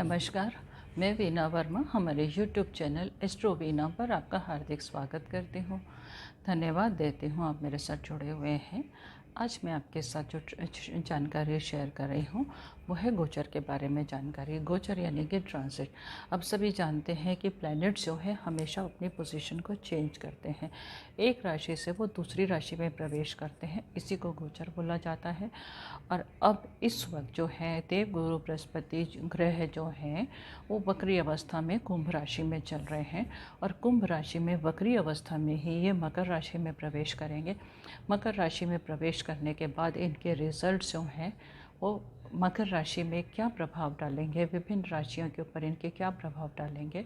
नमस्कार, मैं वीना वर्मा हमारे YouTube चैनल एस्ट्रो वीना पर आपका हार्दिक स्वागत करती हूँ। धन्यवाद देती हूँ आप मेरे साथ जुड़े हुए हैं। आज मैं आपके साथ जो जानकारी शेयर कर रही हूँ वो है गोचर के बारे में जानकारी। गोचर यानी कि ट्रांसिट। अब सभी जानते हैं कि प्लैनेट्स जो है हमेशा अपनी पोजीशन को चेंज करते हैं, एक राशि से वो दूसरी राशि में प्रवेश करते हैं, इसी को गोचर बोला जाता है। और अब इस वक्त जो है देवगुरु बृहस्पति ग्रह जो हैं वो वक्री अवस्था में कुंभ राशि में चल रहे हैं और कुंभ राशि में वक्री अवस्था में ही ये मकर राशि में प्रवेश करेंगे। मकर राशि में प्रवेश करने के बाद इनके रिजल्ट जो हैं वो मकर राशि में क्या प्रभाव डालेंगे, विभिन्न राशियों के ऊपर इनके क्या प्रभाव डालेंगे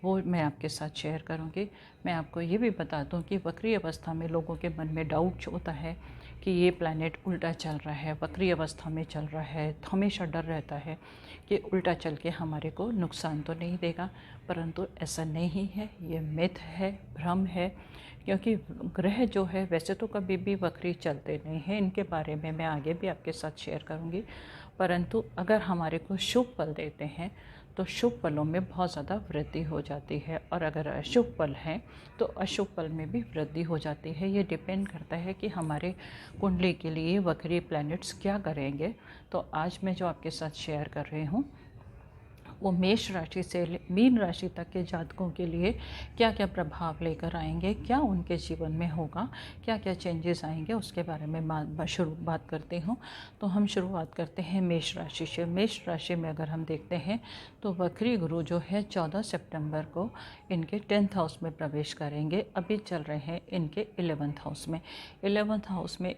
वो मैं आपके साथ शेयर करूंगी। मैं आपको ये भी बता दूं कि वक्री अवस्था में लोगों के मन में डाउट होता है कि ये प्लैनेट उल्टा चल रहा है, वक्री अवस्था में चल रहा है, तो हमेशा डर रहता है कि उल्टा चल के हमारे को नुकसान तो नहीं देगा, परंतु ऐसा नहीं है। ये मिथ है, भ्रम है, क्योंकि ग्रह जो है वैसे तो कभी भी वक्री चलते नहीं हैं। इनके बारे में मैं आगे भी आपके साथ शेयर करूंगी, परंतु अगर हमारे को शुभ फल देते हैं तो शुभ फलों में बहुत ज़्यादा वृद्धि हो जाती है, और अगर अशुभ फल हैं तो अशुभ फल में भी वृद्धि हो जाती है। ये डिपेंड करता है कि हमारे कुंडली के लिए वक्री प्लैनेट्स क्या करेंगे। तो आज मैं जो आपके साथ शेयर कर रही हूँ वो मेष राशि से मीन राशि तक के जातकों के लिए क्या क्या प्रभाव लेकर आएंगे, क्या उनके जीवन में होगा, क्या क्या चेंजेस आएंगे, उसके बारे में बात करते हूँ। तो हम शुरुआत करते हैं मेष राशि से। मेष राशि में अगर हम देखते हैं तो वक्री गुरु जो है 14 सितंबर को इनके 10th हाउस में प्रवेश करेंगे। अभी चल रहे हैं इनके 11th हाउस में। 11th हाउस में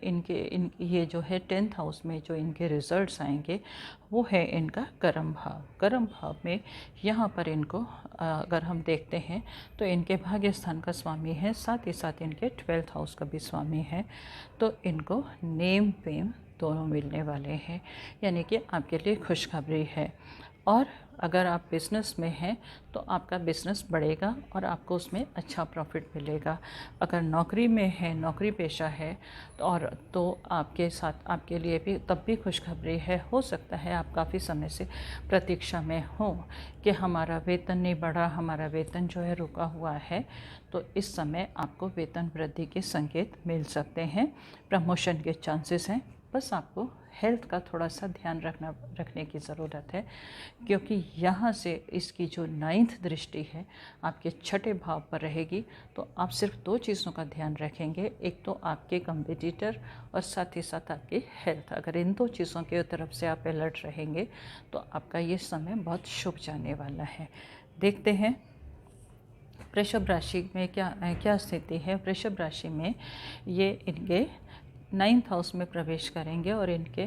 ये जो है 10th हाउस में जो इनके रिजल्ट्स आएंगे वो है इनका कर्म भाव। कर्म भाव में यहाँ पर इनको अगर हम देखते हैं तो इनके भाग्य स्थान का स्वामी है, साथ ही साथ इनके 12th हाउस का भी स्वामी है। तो इनको नेम फेम दोनों मिलने वाले हैं, यानी कि आपके लिए खुशखबरी है। और अगर आप बिज़नेस में हैं तो आपका बिज़नेस बढ़ेगा और आपको उसमें अच्छा प्रॉफिट मिलेगा। अगर नौकरी में है, नौकरी पेशा है तो आपके साथ आपके लिए भी तब भी खुशखबरी है। हो सकता है आप काफ़ी समय से प्रतीक्षा में हो कि हमारा वेतन नहीं बढ़ा, हमारा वेतन जो है रुका हुआ है, तो इस समय आपको वेतन वृद्धि के संकेत मिल सकते हैं, प्रमोशन के चांसेस हैं। बस आपको हेल्थ का थोड़ा सा ध्यान रखने की ज़रूरत है, क्योंकि यहाँ से इसकी जो 9th दृष्टि है आपके 6ठे भाव पर रहेगी। तो आप सिर्फ 2 चीज़ों का ध्यान रखेंगे, एक तो आपके कंपटीटर और साथ ही साथ आपकी हेल्थ। अगर इन 2 चीज़ों की तरफ से आप अलर्ट रहेंगे तो आपका ये समय बहुत शुभ जाने वाला है। देखते हैं वृषभ राशि में क्या स्थिति है। वृषभ राशि में ये इनके 9th हाउस में प्रवेश करेंगे और इनके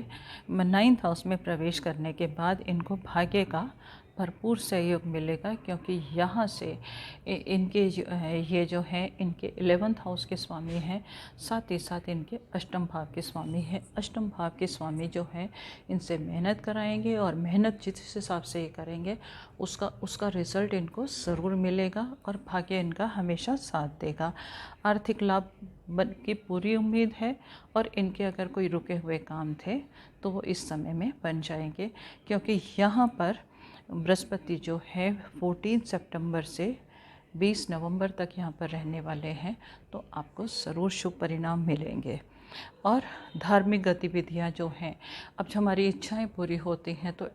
9th हाउस में प्रवेश करने के बाद इनको भाग्य का भरपूर सहयोग मिलेगा, क्योंकि यहाँ से इनके ये जो है इनके 11th हाउस के स्वामी हैं, साथ ही साथ इनके अष्टम भाव के स्वामी हैं। अष्टम भाव के स्वामी जो हैं इनसे मेहनत कराएंगे और मेहनत जिस हिसाब से ये करेंगे उसका रिज़ल्ट इनको ज़रूर मिलेगा और भाग्य इनका हमेशा साथ देगा। आर्थिक लाभ की पूरी उम्मीद है और इनके अगर कोई रुके हुए काम थे तो वो इस समय में बन जाएंगे, क्योंकि यहाँ पर बृहस्पति जो है 14 सितंबर से 20 नवंबर तक यहाँ पर रहने वाले हैं। तो आपको ज़रूर शुभ परिणाम मिलेंगे। और धार्मिक गतिविधियाँ जो हैं, अब जब हमारी इच्छाएं पूरी होती हैं तो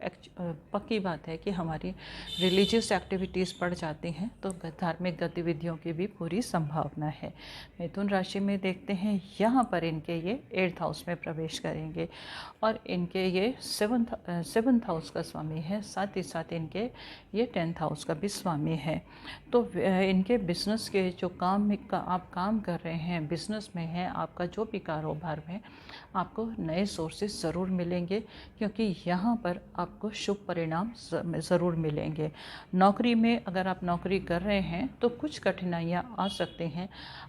पक्की बात है कि हमारी रिलीजियस एक्टिविटीज़ बढ़ जाती हैं, तो धार्मिक गतिविधियों की भी पूरी संभावना है। मिथुन राशि में देखते हैं यहाँ पर इनके ये 8th हाउस में प्रवेश करेंगे और इनके ये 7th हाउस का स्वामी है, साथ ही साथ इनके ये 10th हाउस का भी स्वामी है। तो इनके बिजनेस के जो आप काम कर रहे हैं, बिजनेस में हैं, आपका जो भी कारोबार में आपको नए सोर्सेज ज़रूर मिलेंगे, क्योंकि यहाँ पर आपको शुभ परिणाम ज़रूर मिलेंगे। नौकरी में अगर आप नौकरी कर रहे हैं तो कुछ कठिनाइयाँ आ सकती हैं,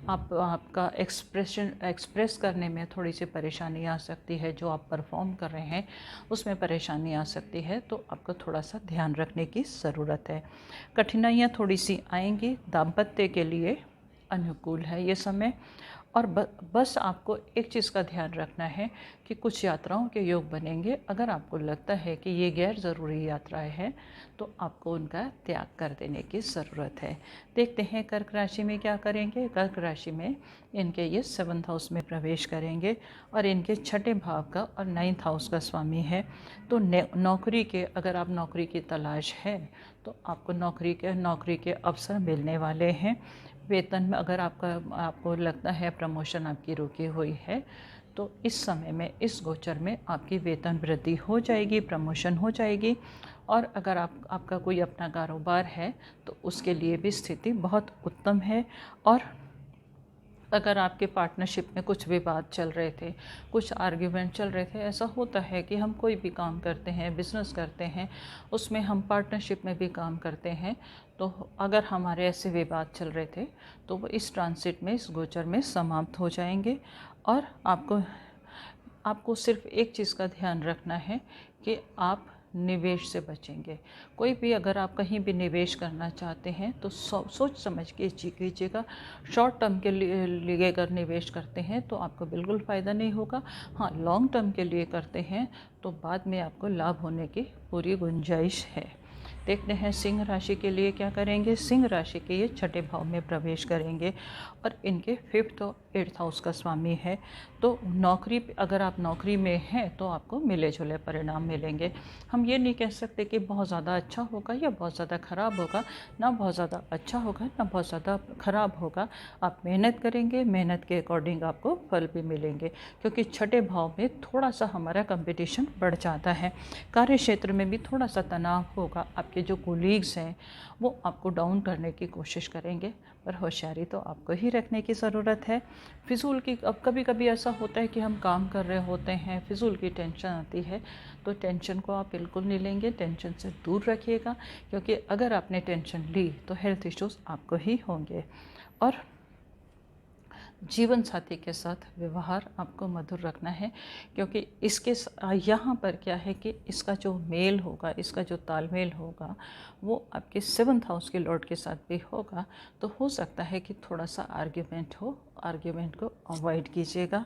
आपका एक्सप्रेस करने में थोड़ी सी परेशानी आ सकती है, जो आप परफॉर्म कर रहे हैं उसमें परेशानी आ सकती है, तो आपको थोड़ा सा ध्यान रखने की ज़रूरत है। कठिनाइयाँ थोड़ी सी आएंगी। दाम्पत्य के लिए अनुकूल है ये समय, और बस आपको एक चीज़ का ध्यान रखना है कि कुछ यात्राओं के योग बनेंगे। अगर आपको लगता है कि ये गैर ज़रूरी यात्राएं हैं तो आपको उनका त्याग कर देने की ज़रूरत है। देखते हैं कर्क राशि में क्या करेंगे। कर्क राशि में इनके ये 7th हाउस में प्रवेश करेंगे और इनके छठे भाव का और 9th हाउस का स्वामी है। तो नौकरी के, अगर आप नौकरी की तलाश है तो आपको नौकरी के अवसर मिलने वाले हैं। वेतन में अगर आपको लगता है प्रमोशन आपकी रुकी हुई है तो इस समय में, इस गोचर में आपकी वेतन वृद्धि हो जाएगी, प्रमोशन हो जाएगी। और अगर आपका कोई अपना कारोबार है तो उसके लिए भी स्थिति बहुत उत्तम है। और अगर आपके पार्टनरशिप में कुछ विवाद चल रहे थे, कुछ आर्ग्यूमेंट चल रहे थे, ऐसा होता है कि हम कोई भी काम करते हैं, बिजनेस करते हैं, उसमें हम पार्टनरशिप में भी काम करते हैं, तो अगर हमारे ऐसे विवाद चल रहे थे तो वो इस ट्रांसिट में, इस गोचर में समाप्त हो जाएंगे। और आपको सिर्फ एक चीज़ का ध्यान रखना है कि आप निवेश से बचेंगे। कोई भी, अगर आप कहीं भी निवेश करना चाहते हैं तो सोच समझ के कीजिएगा। शॉर्ट टर्म के लिए अगर निवेश करते हैं तो आपको बिल्कुल फ़ायदा नहीं होगा। हाँ, लॉन्ग टर्म के लिए करते हैं तो बाद में आपको लाभ होने की पूरी गुंजाइश है। देखते हैं सिंह राशि के लिए क्या करेंगे। सिंह राशि के ये छठे भाव में प्रवेश करेंगे और इनके 5th और 8th हाउस का स्वामी है। तो नौकरी, अगर आप नौकरी में हैं तो आपको मिले जुले परिणाम मिलेंगे। हम ये नहीं कह सकते कि बहुत ज़्यादा अच्छा होगा या बहुत ज़्यादा ख़राब होगा, ना बहुत ज़्यादा अच्छा होगा ना बहुत ज़्यादा ख़राब होगा। आप मेहनत करेंगे, मेहनत के अकॉर्डिंग आपको फल भी मिलेंगे, क्योंकि छठे भाव में थोड़ा सा हमारा कंपटीशन बढ़ जाता है। कार्य क्षेत्र में भी थोड़ा सा तनाव होगा। आपके जो कोलीग्स हैं वो आपको डाउन करने की कोशिश करेंगे, पर होशियारी तो आपको ही रखने की ज़रूरत है। फिजूल की, अब कभी कभी ऐसा होता है कि हम काम कर रहे होते हैं, फिजूल की टेंशन आती है, तो टेंशन को आप बिल्कुल नहीं लेंगे, टेंशन से दूर रखिएगा, क्योंकि अगर आपने टेंशन ली तो हेल्थ इश्यूज़ आपको ही होंगे। और जीवन साथी के साथ व्यवहार आपको मधुर रखना है, क्योंकि इसके यहाँ पर क्या है कि इसका जो मेल होगा, इसका जो तालमेल होगा वो आपके 7th हाउस के लॉर्ड के साथ भी होगा। तो हो सकता है कि थोड़ा सा आर्ग्यूमेंट हो, आर्ग्यूमेंट को अवॉइड कीजिएगा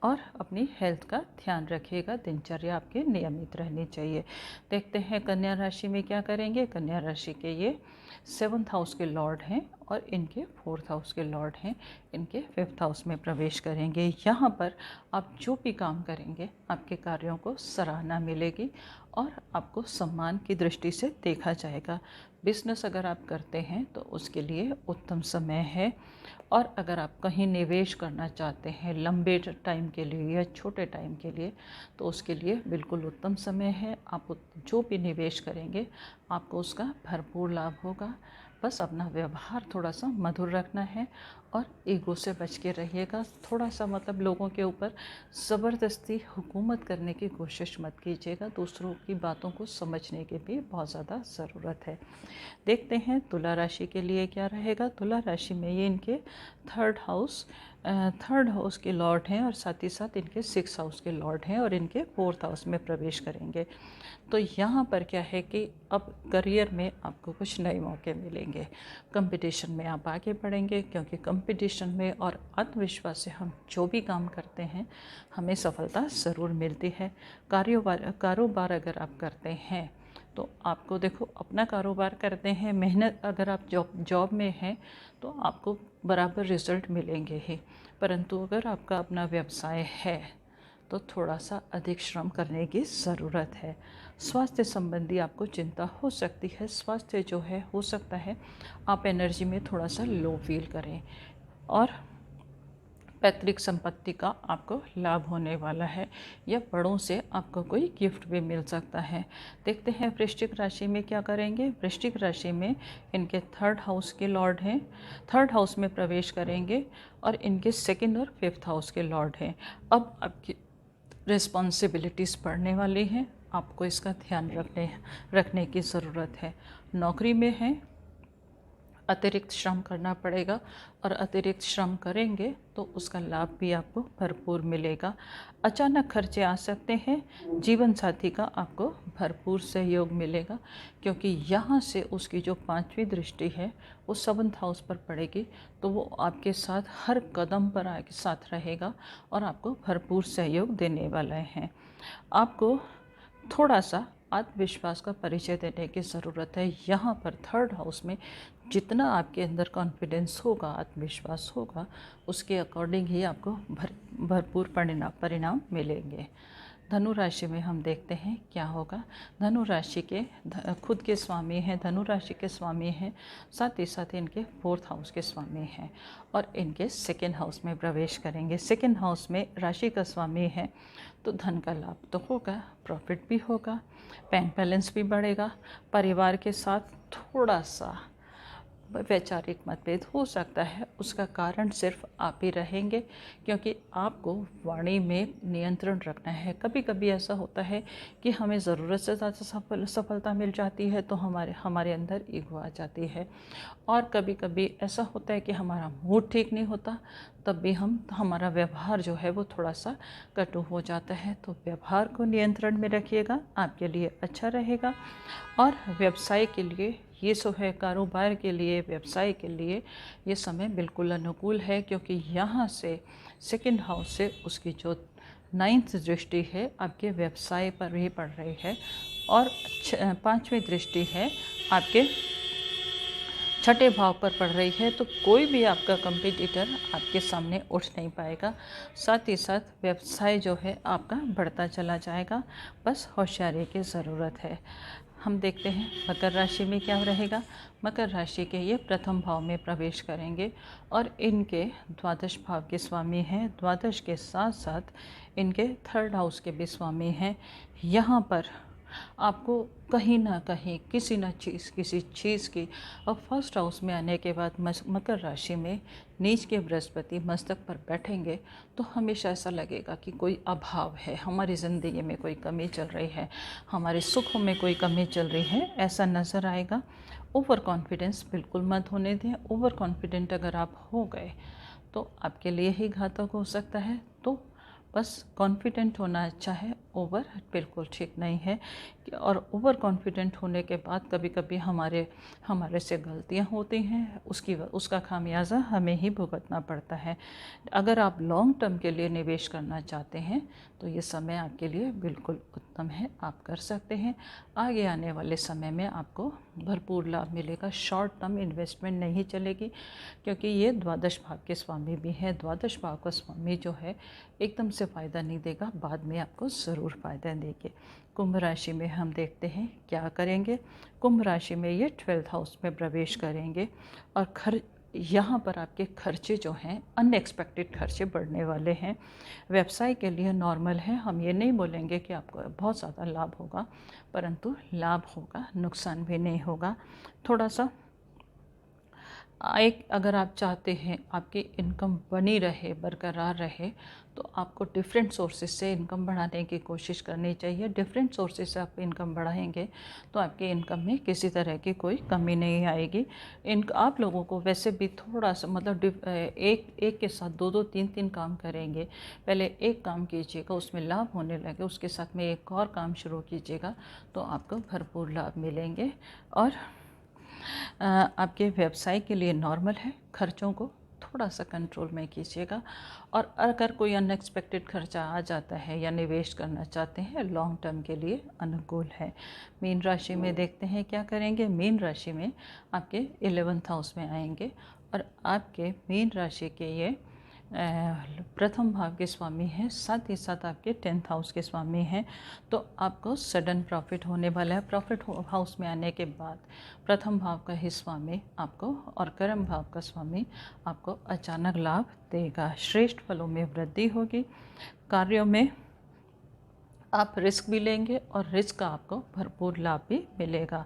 और अपनी हेल्थ का ध्यान रखिएगा। दिनचर्या आपकी नियमित रहनी चाहिए। देखते हैं कन्या राशि में क्या करेंगे। कन्या राशि के ये 7th हाउस के लॉर्ड हैं और इनके 4th हाउस के लॉर्ड हैं। इनके 5th हाउस में प्रवेश करेंगे। यहाँ पर आप जो भी काम करेंगे आपके कार्यों को सराहना मिलेगी और आपको सम्मान की दृष्टि से देखा जाएगा। बिजनेस अगर आप करते हैं तो उसके लिए उत्तम समय है। और अगर आप कहीं निवेश करना चाहते हैं लंबे टाइम के लिए या छोटे टाइम के लिए, तो उसके लिए बिल्कुल उत्तम समय है। आप जो भी निवेश करेंगे आपको उसका भरपूर लाभ होगा। बस अपना व्यवहार थोड़ा सा मधुर रखना है और ईगो से बच के रहिएगा। थोड़ा सा मतलब लोगों के ऊपर ज़बरदस्ती हुकूमत करने की कोशिश मत कीजिएगा। दूसरों की बातों को समझने की भी बहुत ज़्यादा ज़रूरत है। देखते हैं तुला राशि के लिए क्या रहेगा। तुला राशि में ये इनके थर्ड हाउस के लॉर्ड हैं और साथ ही साथ इनके 6th हाउस के लॉर्ड हैं और इनके 4th हाउस में प्रवेश करेंगे। तो यहाँ पर क्या है कि अब करियर में आपको कुछ नए मौके मिलेंगे। कंपटीशन में आप आगे बढ़ेंगे, क्योंकि कंपटीशन में और आत्मविश्वास से हम जो भी काम करते हैं हमें सफलता ज़रूर मिलती है। कारोबार अगर आप करते हैं तो आपको देखो, अपना कारोबार करते हैं, मेहनत, अगर आप जॉब में हैं तो आपको बराबर रिजल्ट मिलेंगे ही। परंतु अगर आपका अपना व्यवसाय है तो थोड़ा सा अधिक श्रम करने की ज़रूरत है। स्वास्थ्य संबंधी आपको चिंता हो सकती है। स्वास्थ्य जो है, हो सकता है आप एनर्जी में थोड़ा सा लो फील करें। और पैतृक संपत्ति का आपको लाभ होने वाला है या बड़ों से आपको कोई गिफ्ट भी मिल सकता है। देखते हैं वृश्चिक राशि में क्या करेंगे। वृश्चिक राशि में इनके 3rd हाउस के लॉर्ड हैं, 3rd हाउस में प्रवेश करेंगे और इनके 2nd और 5th हाउस के लॉर्ड हैं। अब आपकी रिस्पॉन्सिबिलिटीज़ बढ़ने वाली हैं, आपको इसका ध्यान रखने की ज़रूरत है। नौकरी में हैं, अतिरिक्त श्रम करना पड़ेगा, और अतिरिक्त श्रम करेंगे तो उसका लाभ भी आपको भरपूर मिलेगा। अचानक खर्चे आ सकते हैं, जीवन साथी का आपको भरपूर सहयोग मिलेगा, क्योंकि यहाँ से उसकी जो 5वीं दृष्टि है वो 7th हाउस पर पड़ेगी, तो वो आपके साथ हर कदम पर आपके साथ रहेगा और आपको भरपूर सहयोग देने वाले हैं। आपको थोड़ा सा आत्मविश्वास का परिचय देने की ज़रूरत है। यहाँ पर 3rd हाउस में जितना आपके अंदर कॉन्फिडेंस होगा, आत्मविश्वास होगा, उसके अकॉर्डिंग ही आपको भरपूर परिणाम मिलेंगे। धनु राशि में हम देखते हैं क्या होगा। धनु राशि के खुद के स्वामी हैं, धनु राशि के स्वामी हैं, साथ ही साथ इनके 4th हाउस के स्वामी हैं, और इनके 2nd हाउस में प्रवेश करेंगे। 2nd हाउस में राशि का स्वामी है, तो धन का लाभ तो होगा, प्रॉफिट भी होगा, बैंक बैलेंस भी बढ़ेगा। परिवार के साथ थोड़ा सा वैचारिक मतभेद हो सकता है, उसका कारण सिर्फ आप ही रहेंगे, क्योंकि आपको वाणी में नियंत्रण रखना है। कभी कभी ऐसा होता है कि हमें ज़रूरत से ज़्यादा सफलता मिल जाती है तो हमारे अंदर ईगो आ जाती है, और कभी कभी ऐसा होता है कि हमारा मूड ठीक नहीं होता, तब भी हमारा व्यवहार जो है वो थोड़ा सा कटु हो जाता है। तो व्यवहार को नियंत्रण में रखिएगा, आपके लिए अच्छा रहेगा। और व्यवसाय के लिए ये सो है, कारोबार के लिए, व्यवसाय के लिए ये समय बिल्कुल अनुकूल है, क्योंकि यहाँ से 2nd हाउस से उसकी जो 9th दृष्टि है आपके व्यवसाय पर भी पड़ रही है, और 5वीं दृष्टि है आपके 6ठे भाव पर पड़ रही है। तो कोई भी आपका कंपटीटर आपके सामने उठ नहीं पाएगा। साथ ही साथ व्यवसाय जो है आपका बढ़ता चला जाएगा, बस होशियारी की ज़रूरत है। हम देखते हैं मकर राशि में क्या रहेगा। मकर राशि के ये 1st भाव में प्रवेश करेंगे, और इनके 12th भाव के स्वामी हैं। 12th के साथ साथ इनके 3rd हाउस के भी स्वामी हैं। यहाँ पर आपको कहीं ना कहीं किसी चीज़ की, और 1st हाउस में आने के बाद मकर राशि में नीच के बृहस्पति मस्तक पर बैठेंगे, तो हमेशा ऐसा लगेगा कि कोई अभाव है, हमारी ज़िंदगी में कोई कमी चल रही है, हमारे सुखों में कोई कमी चल रही है, ऐसा नज़र आएगा। ओवर कॉन्फिडेंस बिल्कुल मत होने दें। ओवर कॉन्फिडेंट अगर आप हो गए तो आपके लिए ही घातक हो सकता है। तो बस कॉन्फिडेंट होना अच्छा है, ओवर बिल्कुल ठीक नहीं है। और ओवर कॉन्फिडेंट होने के बाद कभी कभी हमारे से गलतियां होती हैं, उसका खामियाजा हमें ही भुगतना पड़ता है। अगर आप लॉन्ग टर्म के लिए निवेश करना चाहते हैं तो ये समय आपके लिए बिल्कुल उत्तम है, आप कर सकते हैं। आगे आने वाले समय में आपको भरपूर लाभ मिलेगा। शॉर्ट टर्म इन्वेस्टमेंट नहीं चलेगी, क्योंकि ये 12th भाव के स्वामी भी हैं। 12th भाव का स्वामी जो है एकदम से फ़ायदा नहीं देगा, बाद में आपको ज़रूर फ़ायदा देंगे। कुंभ राशि में हम देखते हैं क्या करेंगे। कुंभ राशि में ये 12th हाउस में प्रवेश करेंगे, और यहाँ पर आपके खर्चे जो हैं, अनएक्सपेक्टेड खर्चे बढ़ने वाले हैं। व्यवसाय के लिए नॉर्मल है, हम ये नहीं बोलेंगे कि आपको बहुत ज़्यादा लाभ होगा, परंतु लाभ होगा, नुकसान भी नहीं होगा। थोड़ा सा अगर आप चाहते हैं आपकी इनकम बनी रहे, बरकरार रहे, तो आपको डिफरेंट सोर्सेज से इनकम बढ़ाने की कोशिश करनी चाहिए। डिफरेंट सोर्सेज से आप इनकम बढ़ाएंगे तो आपके इनकम में किसी तरह की कोई कमी नहीं आएगी। आप लोगों को वैसे भी थोड़ा सा मतलब एक के साथ दो तीन काम करेंगे। पहले एक काम कीजिएगा, उसमें लाभ होने लगे, उसके साथ में एक और काम शुरू कीजिएगा, तो आपको भरपूर लाभ मिलेंगे। और आपके व्यवसाय के लिए नॉर्मल है, खर्चों को थोड़ा सा कंट्रोल में कीजिएगा। और अगर कोई अनएक्सपेक्टेड खर्चा आ जाता है या निवेश करना चाहते हैं, लॉन्ग टर्म के लिए अनुकूल है। मीन राशि में देखते हैं क्या करेंगे। मीन राशि में आपके 11th हाउस में आएंगे, और आपके मीन राशि के ये 1st भाव के स्वामी हैं, साथ ही साथ आपके 10th हाउस के स्वामी हैं। तो आपको सडन प्रॉफिट होने वाला है। प्रॉफिट हाउस में आने के बाद 1st भाव का ही स्वामी आपको और कर्म भाव का स्वामी आपको अचानक लाभ देगा। श्रेष्ठ फलों में वृद्धि होगी। कार्यों में आप रिस्क भी लेंगे, और रिस्क का आपको भरपूर लाभ भी मिलेगा।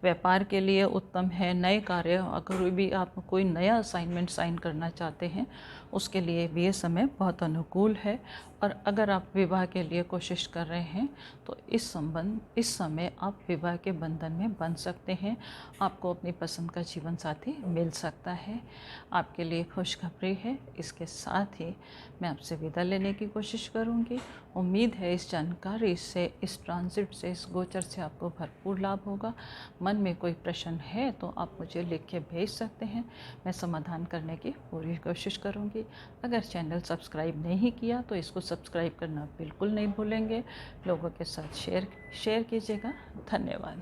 व्यापार के लिए उत्तम है। नए कार्य, अगर भी आप कोई नया असाइनमेंट साइन करना चाहते हैं, उसके लिए भी ये समय बहुत अनुकूल है। और अगर आप विवाह के लिए कोशिश कर रहे हैं तो इस समय आप विवाह के बंधन में बंध सकते हैं। आपको अपनी पसंद का जीवन साथी मिल सकता है। आपके लिए खुशखबरी है। इसके साथ ही मैं आपसे विदा लेने की कोशिश करूंगी। उम्मीद है इस जानकारी से, इस ट्रांजिट से, इस गोचर से आपको भरपूर लाभ होगा। मन में कोई प्रश्न है तो आप मुझे लिख के भेज सकते हैं, मैं समाधान करने की पूरी कोशिश करूंगी। अगर चैनल सब्सक्राइब नहीं किया तो इसको सब्सक्राइब करना बिल्कुल नहीं भूलेंगे। लोगों के साथ शेयर कीजिएगा। धन्यवाद।